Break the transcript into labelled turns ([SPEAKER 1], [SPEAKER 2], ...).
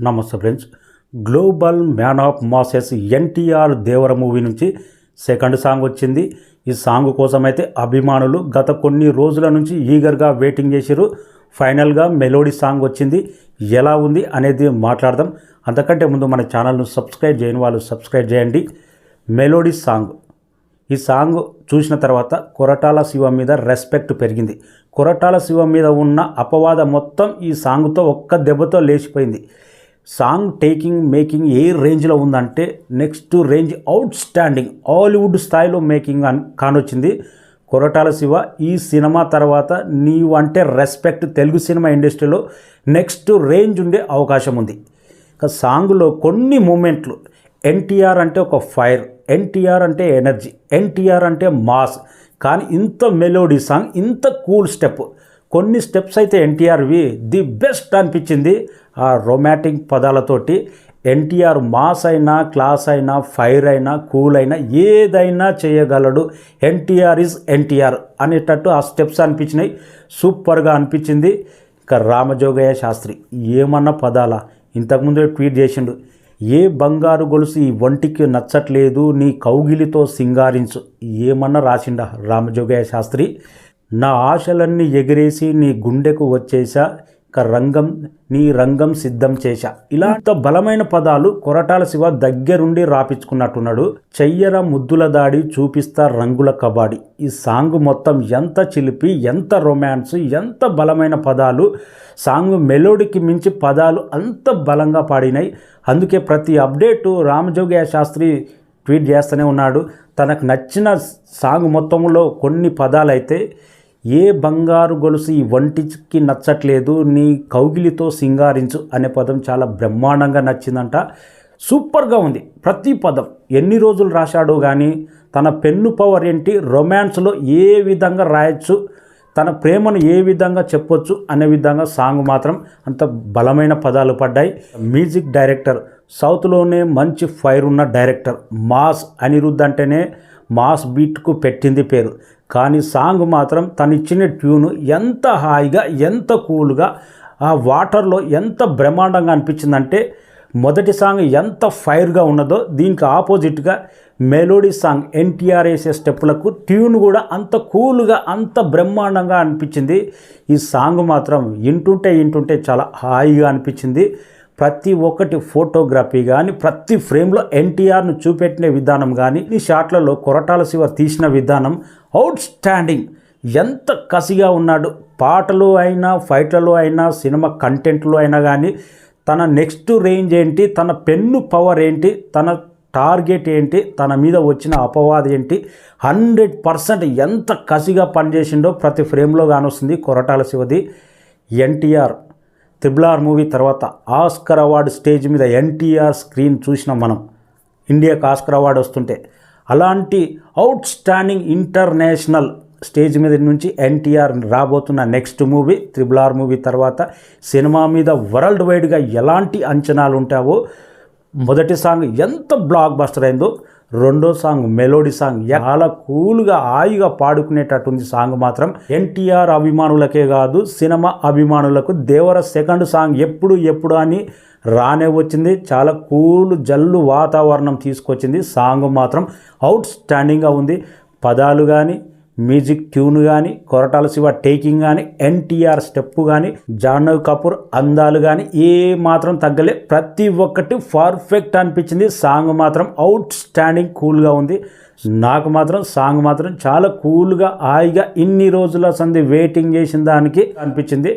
[SPEAKER 1] నమస్తే friends. Global man of masses NTR Devara movie నుంచి second song వచ్చింది. ఈ సాంగ్ కోసమైతే అభిమానులు గత కొన్ని రోజుల నుంచి ఈగర్గా వెయిటింగ్ చేశారు. ఫైనల్గా మెలోడీ సాంగ్ వచ్చింది. ఎలా ఉంది అనేది మాట్లాడదాం. అంతకంటే ముందు మన ఛానల్ను సబ్స్క్రైబ్ చేయని వాళ్ళు సబ్స్క్రైబ్ చేయండి. మెలోడీ సాంగ్, ఈ సాంగ్ చూసిన తర్వాత కొరటాల శివ మీద రెస్పెక్ట్ పెరిగింది. కొరటాల శివ మీద ఉన్న అపవాదం మొత్తం ఈ సాంగ్తో ఒక్క దెబ్బతో లేచిపోయింది. సాంగ్ మేకింగ్ ఏ రేంజ్లో ఉందంటే next range, out standing, Hollywood స్థాయిలో మేకింగ్ కానొచ్చింది. కొరటాల శివ ఈ సినిమా తర్వాత నీవు అంటే రెస్పెక్ట్ తెలుగు సినిమా ఇండస్ట్రీలో నెక్స్ట్ రేంజ్ ఉండే అవకాశం ఉంది. ఇక సాంగ్లో కొన్ని మూమెంట్లు, ఎన్టీఆర్ అంటే ఒక ఫైర్, ఎన్టీఆర్ అంటే ఎనర్జీ, ఎన్టీఆర్ అంటే మాస్. కానీ ఇంత మెలోడీ సాంగ్, ఇంత కూల్ స్టెప్, కొన్ని స్టెప్స్ అయితే ఎన్టీఆర్వి ది బెస్ట్ అనిపించింది. ఆ రొమాంటిక్ పదాలతోటి ఎన్టీఆర్ మాస్ అయినా, క్లాస్ అయినా, ఫైర్ అయినా, కూల్ అయినా ఏదైనా చేయగలడు. ఎన్టీఆర్ ఈజ్ ఎన్టీఆర్ అనేటట్టు ఆ స్టెప్స్ అనిపించినాయి. సూపర్గా అనిపించింది. ఇక రామజోగయ్య శాస్త్రి ఏమన్నా పదాల, ఇంతకుముందే ట్వీట్ చేసిండు, ఏ బంగారు గొలుసు ఈ ఒంటికి నచ్చట్లేదు, నీ కౌగిలితో సింగారించు. ఏమన్నా రాసిండా రామజోగయ్య శాస్త్రి. నా ఆశలన్నీ ఎగిరేసి నీ గుండెకు వచ్చేసా, నీ రంగం సిద్ధం చేశా. ఇలాంటి బలమైన పదాలు కొరటాల శివ దగ్గరుండి రాపించుకున్నట్టున్నాడు. చెయ్యర ముద్దుల దాడి, చూపిస్తా రంగుల కబాడి. ఈ సాంగ్ మొత్తం ఎంత చిలిపి, ఎంత రొమాన్స్, ఎంత బలమైన పదాలు. సాంగ్ మెలోడీకి మించి పదాలు అంత బలంగా పాడినాయి. అందుకే ప్రతి అప్డేటు రామజోగయ్య శాస్త్రి ట్వీట్ చేస్తూనే ఉన్నాడు. తనకు నచ్చిన సాంగ్ మొత్తంలో కొన్ని పదాలైతే, ఏ బంగారు గొలుసు ఈ ఒంటికి నచ్చట్లేదు, నీ కౌగిలితో సింగారించు అనే పదం చాలా బ్రహ్మాండంగా నచ్చిందంట. సూపర్గా ఉంది ప్రతి పదం. ఎన్ని రోజులు రాశాడో కానీ తన పెన్ను పవర్ ఏంటి, రొమాన్స్లో ఏ విధంగా రాయొచ్చు, తన ప్రేమను ఏ విధంగా చెప్పొచ్చు అనే విధంగా సాంగ్ మాత్రం అంత బలమైన పదాలు పడ్డాయి. మ్యూజిక్ డైరెక్టర్ సౌత్లోనే మంచి ఫైర్ ఉన్న డైరెక్టర్. మాస్ అనిరుద్ధ్ అంటేనే మాస్ బీట్కు పెట్టింది పేరు. కానీ సాంగ్ మాత్రం తను ఇచ్చిన ట్యూను ఎంత హాయిగా, ఎంత కూల్గా, ఆ వాటర్లో ఎంత బ్రహ్మాండంగా అనిపించిందంటే, మొదటి సాంగ్ ఎంత ఫైర్గా ఉన్నదో దీనికి ఆపోజిట్గా మెలోడీ సాంగ్ ఎన్టీఆర్ వేసే స్టెప్పులకు ట్యూన్ కూడా అంత కూల్గా, అంత బ్రహ్మాండంగా అనిపించింది. ఈ సాంగ్ మాత్రం వింటుంటే చాలా హాయిగా అనిపించింది. ప్రతి ఒక్కటి ఫోటోగ్రఫీ కానీ, ప్రతి ఫ్రేమ్లో ఎన్టీఆర్ను చూపెట్టిన విధానం కానీ, ఈ షాట్లలో కొరటాల శివ తీసిన విధానం అవుట్ స్టాండింగ్. ఎంత కసిగా ఉన్నాడు. పాటలు అయినా, ఫైట్లలో అయినా, సినిమా కంటెంట్లో అయినా కానీ తన నెక్స్ట్ రేంజ్ ఏంటి, తన పెన్ను పవర్ ఏంటి, తన టార్గెట్ ఏంటి, తన మీద వచ్చిన అపవాదం ఏంటి, 100% ఎంత కసిగా పనిచేసిండో ప్రతి ఫ్రేమ్లో కానొస్తుంది కొరటాల శివది. ఎన్టీఆర్ RRR మూవీ తర్వాత ఆస్కర్ అవార్డు స్టేజ్ మీద ఎన్టీఆర్ స్క్రీన్ చూసినాం మనం. ఇండియాకి ఆస్కర్ అవార్డు వస్తుంటే అలాంటి అవుట్ స్టాండింగ్ ఇంటర్నేషనల్ స్టేజ్ మీద నుంచి ఎన్టీఆర్ రాబోతున్న నెక్స్ట్ మూవీ RRR మూవీ తర్వాత సినిమా మీద వరల్డ్ వైడ్గా ఎలాంటి అంచనాలు ఉంటావో, మొదటి సాంగ్ ఎంత బ్లాక్ బస్టర్ అయిందో, రెండో సాంగ్ మెలోడీ సాంగ్ చాలా కూల్గా, హాయిగా పాడుకునేటట్టుంది. సాంగ్ మాత్రం ఎన్టీఆర్ అభిమానులకే కాదు, సినిమా అభిమానులకు దేవర సెకండ్ సాంగ్ ఎప్పుడు అని రానే వచ్చింది. చాలా కూల్ జల్లు వాతావరణం తీసుకొచ్చింది. సాంగ్ మాత్రం అవుట్ స్టాండింగ్గా ఉంది. పదాలు కానీ, మ్యూజిక్ ట్యూన్ కానీ, కొరటాల శివ టేకింగ్ కానీ, ఎన్టీఆర్ స్టెప్ కానీ, జాహ్నవి కపూర్ అందాలు కానీ ఏ మాత్రం తగ్గలే. ప్రతి ఒక్కటి పర్ఫెక్ట్ అనిపించింది. సాంగ్ మాత్రం అవుట్ స్టాండింగ్ కూల్గా ఉంది. నాకు మాత్రం సాంగ్ మాత్రం చాలా కూల్గా, హాయిగా, ఇన్ని రోజుల సంది వెయిటింగ్ చేసిన దానికి అనిపించింది.